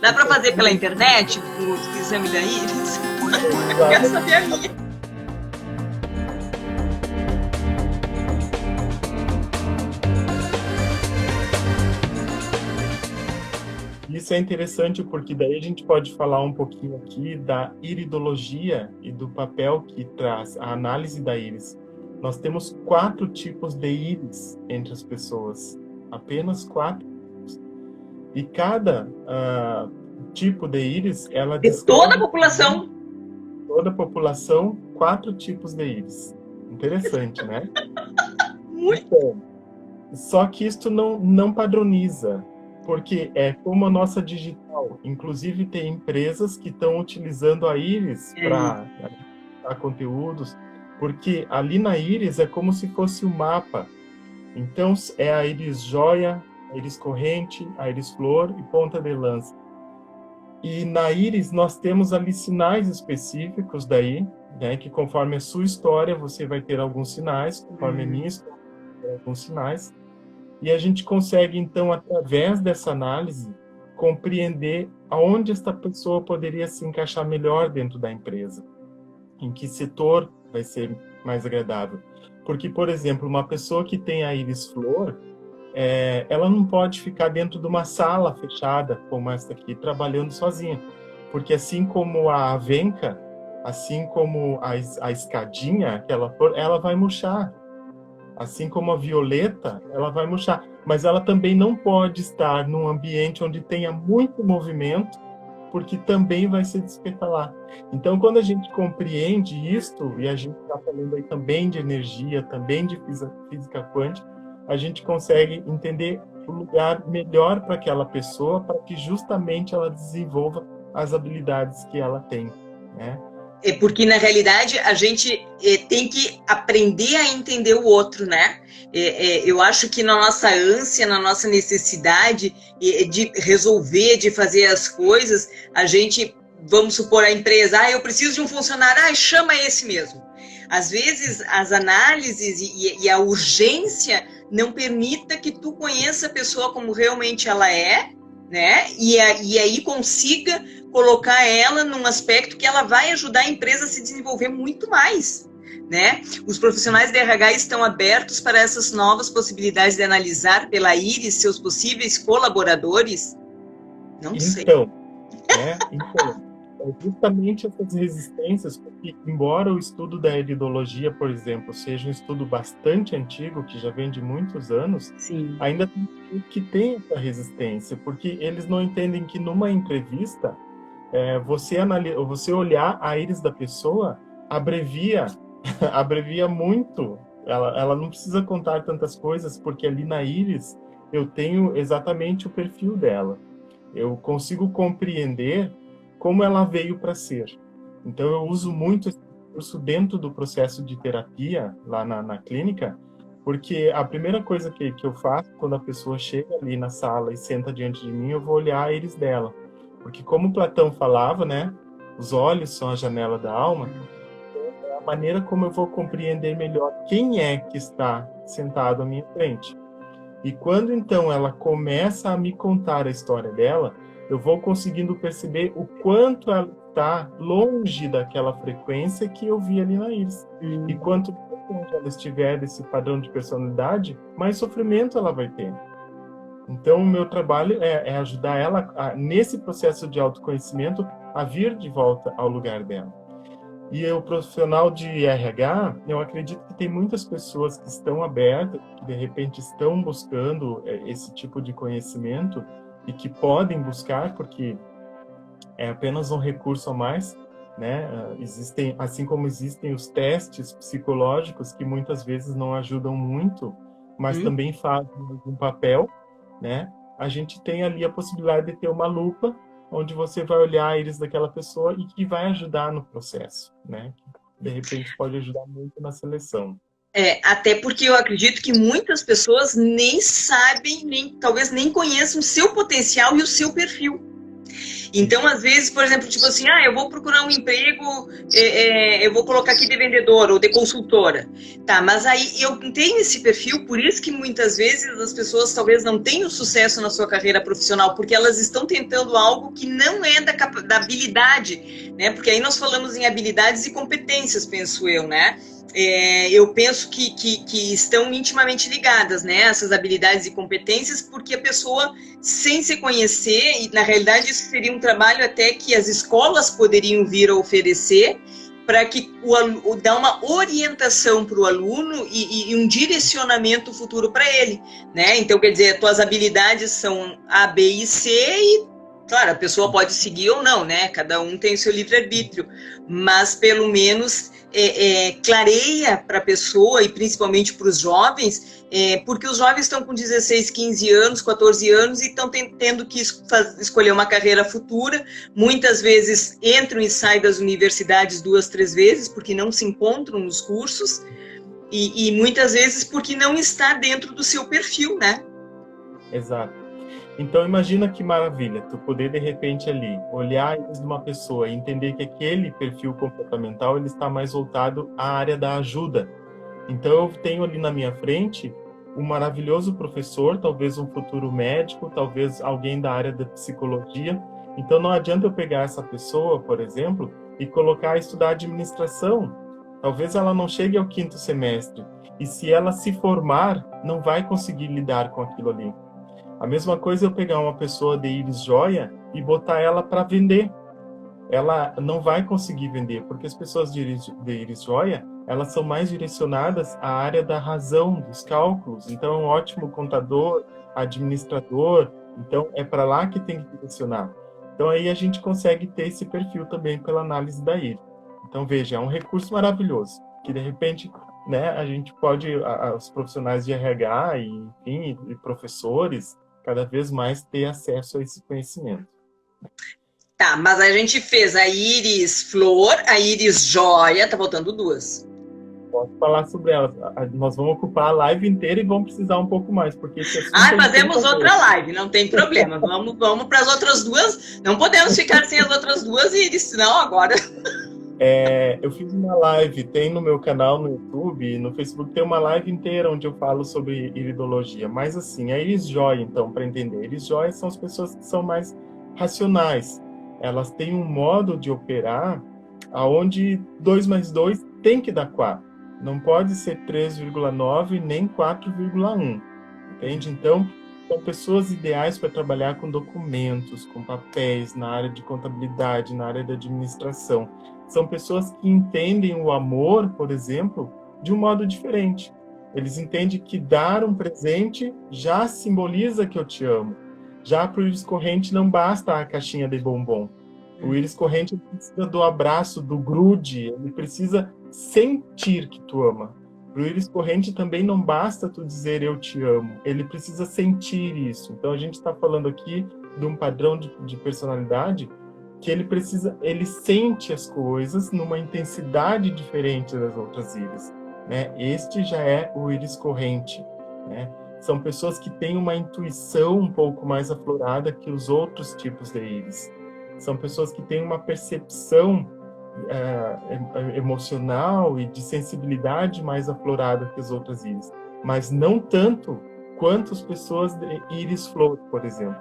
Dá para fazer pela internet o exame da íris? Eu quero saber a minha. Isso é interessante porque daí a gente pode falar um pouquinho aqui da iridologia e do papel que traz a análise da íris. Nós temos 4 tipos de íris entre as pessoas, apenas 4 tipos. E cada tipo de íris, ela De toda a descreve população. toda a população, 4 tipos de íris. Interessante, né? Muito. Então, só que isto não padroniza, porque é como a nossa digital. Inclusive, tem empresas que estão utilizando a íris para conteúdos, porque ali na íris é como se fosse um mapa. Então, é a íris joia, a íris corrente, a íris flor e ponta de lança. E na íris nós temos ali sinais específicos daí, né, que conforme a sua história você vai ter alguns sinais, conforme a minha história vai ter alguns sinais. E a gente consegue, então, através dessa análise, compreender aonde esta pessoa poderia se encaixar melhor dentro da empresa, em que setor vai ser mais agradável. Porque, por exemplo, uma pessoa que tem a íris flor, ela não pode ficar dentro de uma sala fechada, como esta aqui, trabalhando sozinha. Porque assim como a avenca, assim como a escadinha, aquela flor, ela vai murchar. Assim como a violeta, ela vai murchar. Mas ela também não pode estar num ambiente onde tenha muito movimento, porque também vai se despetalar. Então, quando a gente compreende isto, e a gente está falando aí também de energia, também de física quântica, a gente consegue entender o lugar melhor para aquela pessoa, para que justamente ela desenvolva as habilidades que ela tem, né? É porque, na realidade, a gente tem que aprender a entender o outro, né? Eu acho que na nossa ânsia, na nossa necessidade de resolver, de fazer as coisas, a gente, vamos supor, a empresa, eu preciso de um funcionário, chama esse mesmo. Às vezes, as análises e a urgência não permita que tu conheça a pessoa como realmente ela é, né? E aí consiga colocar ela num aspecto que ela vai ajudar a empresa a se desenvolver muito mais, né? Os profissionais de RH estão abertos para essas novas possibilidades de analisar pela íris seus possíveis colaboradores? Não sei. Então, justamente essas resistências, porque embora o estudo da iridologia, por exemplo, seja um estudo bastante antigo, que já vem de muitos anos, Sim. ainda tem que tem essa resistência, porque eles não entendem que numa entrevista, você olhar a íris da pessoa abrevia muito. Ela não precisa contar tantas coisas, porque ali na íris eu tenho exatamente o perfil dela. Eu consigo compreender como ela veio para ser. Então, eu uso muito esse curso dentro do processo de terapia, lá na clínica, porque a primeira coisa que eu faço quando a pessoa chega ali na sala e senta diante de mim, eu vou olhar a íris dela. Porque como Platão falava, né, os olhos são a janela da alma, é a maneira como eu vou compreender melhor quem é que está sentado à minha frente. E quando, então, ela começa a me contar a história dela, eu vou conseguindo perceber o quanto ela está longe daquela frequência que eu vi ali na íris. E quanto mais ela estiver desse padrão de personalidade, mais sofrimento ela vai ter. Então, o meu trabalho é ajudar ela, nesse processo de autoconhecimento, a vir de volta ao lugar dela. E o profissional de RH, eu acredito que tem muitas pessoas que estão abertas, que de repente estão buscando esse tipo de conhecimento e que podem buscar, porque é apenas um recurso a mais, né? Existem, assim como existem os testes psicológicos que muitas vezes não ajudam muito, mas também fazem um papel, né? A gente tem ali a possibilidade de ter uma lupa onde você vai olhar a íris daquela pessoa e que vai ajudar no processo, né? De repente pode ajudar muito na seleção. Até porque eu acredito que muitas pessoas nem sabem, talvez nem conheçam o seu potencial e o seu perfil. Então, às vezes, por exemplo, tipo assim, eu vou procurar um emprego, eu vou colocar aqui de vendedora ou de consultora. Tá, mas aí eu tenho esse perfil, por isso que muitas vezes as pessoas talvez não tenham sucesso na sua carreira profissional, porque elas estão tentando algo que não é da habilidade, né? Porque aí nós falamos em habilidades e competências, penso eu, né? Eu penso que estão intimamente ligadas, né, essas habilidades e competências, porque a pessoa, sem se conhecer, e na realidade isso seria um trabalho até que as escolas poderiam vir a oferecer, para que dar uma orientação para o aluno e um direcionamento futuro para ele, né? Então, quer dizer, tuas habilidades são A, B e C e, claro, a pessoa pode seguir ou não, né? Cada um tem o seu livre-arbítrio, mas pelo menos clareia para a pessoa e principalmente para os jovens, porque os jovens estão com 16, 15 anos, 14 anos e estão tendo que escolher uma carreira futura, muitas vezes entram e saem das universidades 2, 3 vezes, porque não se encontram nos cursos, e muitas vezes porque não está dentro do seu perfil, né? Exato. Então imagina que maravilha, tu poder de repente ali olhar de uma pessoa e entender que aquele perfil comportamental ele está mais voltado à área da ajuda. Então eu tenho ali na minha frente um maravilhoso professor, talvez um futuro médico, talvez alguém da área da psicologia. Então não adianta eu pegar essa pessoa, por exemplo, e colocar a estudar administração. Talvez ela não chegue ao 5º semestre e se ela se formar, não vai conseguir lidar com aquilo ali. A mesma coisa eu pegar uma pessoa de íris joia e botar ela para vender. Ela não vai conseguir vender, porque as pessoas de íris joia, elas são mais direcionadas à área da razão, dos cálculos. Então, é um ótimo contador, administrador. Então, é para lá que tem que direcionar. Então, aí a gente consegue ter esse perfil também pela análise da íris. Então, veja, é um recurso maravilhoso, que de repente, né, a gente pode, os profissionais de RH e professores, cada vez mais ter acesso a esse conhecimento. Tá, mas a gente fez a íris flor, a íris joia, tá faltando 2. Posso falar sobre elas. Nós vamos ocupar a live inteira e vamos precisar um pouco mais, porque fazemos outra live, não tem problema. Vamos para as outras 2. Não podemos ficar sem as outras 2 íris, senão agora. Eu fiz uma live, tem no meu canal no YouTube, no Facebook, tem uma live inteira onde eu falo sobre iridologia. Mas assim, a íris joia, então, para entender. Íris joia são as pessoas que são mais racionais. Elas têm um modo de operar onde 2 mais 2 tem que dar 4. Não pode ser 3,9 nem 4,1. Entende? Então, são pessoas ideais para trabalhar com documentos, com papéis, na área de contabilidade, na área da administração. São pessoas que entendem o amor, por exemplo, de um modo diferente. Eles entendem que dar um presente já simboliza que eu te amo. Já para o íris corrente não basta a caixinha de bombom. O íris corrente precisa do abraço, do grude, ele precisa sentir que tu ama. Para o íris corrente também não basta tu dizer eu te amo, ele precisa sentir isso. Então a gente está falando aqui de um padrão de personalidade que ele sente as coisas numa intensidade diferente das outras íris, né? Este já é o íris corrente, né? São pessoas que têm uma intuição um pouco mais aflorada que os outros tipos de íris. São pessoas que têm uma percepção emocional e de sensibilidade mais aflorada que as outras íris, mas não tanto quanto as pessoas de íris flor, por exemplo.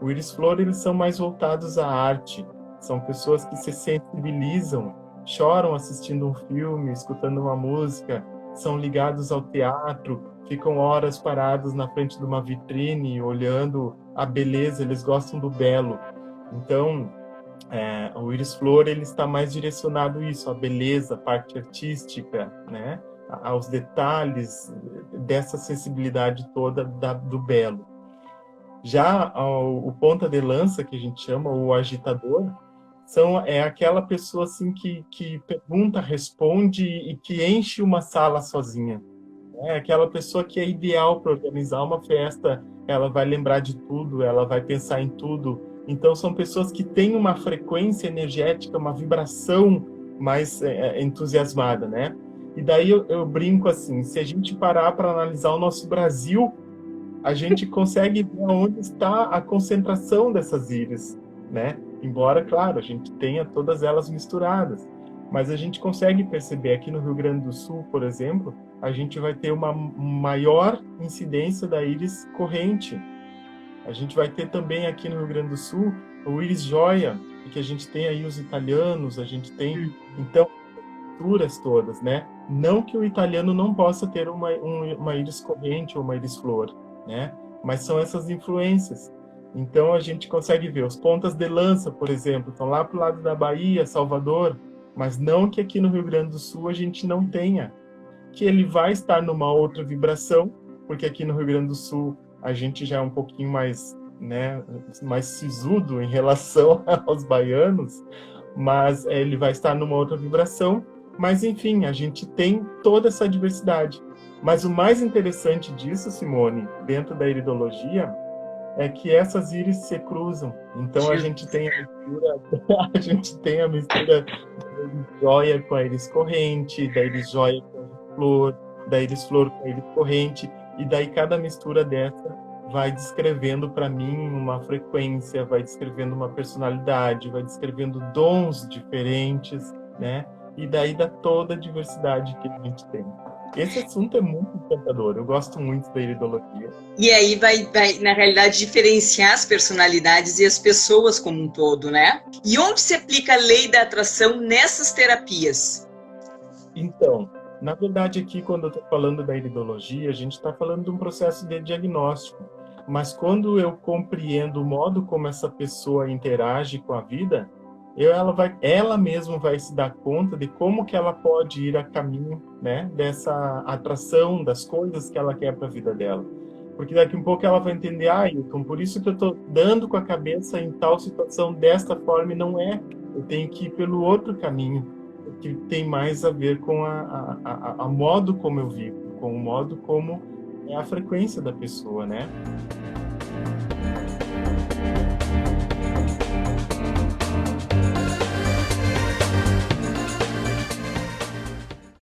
O íris flor, eles são mais voltados à arte. São pessoas que se sensibilizam, choram assistindo um filme, escutando uma música, são ligados ao teatro, ficam horas parados na frente de uma vitrine, olhando a beleza, eles gostam do belo. Então, o íris flor, ele está mais direcionado a isso, à beleza, à parte artística, né? Aos detalhes dessa sensibilidade toda do belo. Já o ponta de lança, que a gente chama, o agitador, é aquela pessoa assim que pergunta, responde e que enche uma sala sozinha. É aquela pessoa que é ideal para organizar uma festa, ela vai lembrar de tudo, ela vai pensar em tudo. Então, são pessoas que têm uma frequência energética, uma vibração mais entusiasmada, né? E daí eu brinco assim, se a gente parar para analisar o nosso Brasil, a gente consegue ver onde está a concentração dessas íris. né? Embora, claro, a gente tenha todas elas misturadas. Mas a gente consegue perceber aqui no Rio Grande do Sul, por exemplo, a gente vai ter uma maior incidência da íris corrente. A gente vai ter também aqui no Rio Grande do Sul o íris joia, que a gente tem aí os italianos, a gente tem, então, culturas todas, né? Não que o italiano não possa ter uma íris corrente ou uma íris flor, né? Mas são essas influências. Então a gente consegue ver os pontas de lança, por exemplo, estão lá pro lado da Bahia, Salvador, mas não que aqui no Rio Grande do Sul a gente não tenha, que ele vai estar numa outra vibração, porque aqui no Rio Grande do Sul a gente já é um pouquinho mais, né, mais sisudo em relação aos baianos, mas ele vai estar numa outra vibração. Mas, enfim, a gente tem toda essa diversidade. Mas o mais interessante disso, Simone, dentro da iridologia, é que essas íris se cruzam. Então, a gente tem a gente tem a mistura da íris joia com a íris corrente, da íris joia com a íris flor, da íris flor com a íris corrente, e daí cada mistura dessa vai descrevendo para mim uma frequência, vai descrevendo uma personalidade, vai descrevendo dons diferentes, né? E daí dá toda a diversidade que a gente tem. Esse assunto é muito encantador, eu gosto muito da iridologia. E aí vai, na realidade, diferenciar as personalidades e as pessoas como um todo, né? E onde se aplica a lei da atração nessas terapias? Então, na verdade, aqui, quando eu estou falando da iridologia, a gente está falando de um processo de diagnóstico. Mas quando eu compreendo o modo como essa pessoa interage com a vida, ela mesma vai se dar conta de como que ela pode ir a caminho, né, dessa atração, das coisas que ela quer para a vida dela. Porque daqui a um pouco ela vai entender, então por isso que eu estou dando com a cabeça em tal situação desta forma, e não é. Eu tenho que ir pelo outro caminho, que tem mais a ver com a modo como eu vivo, com o modo como é a frequência da pessoa, né?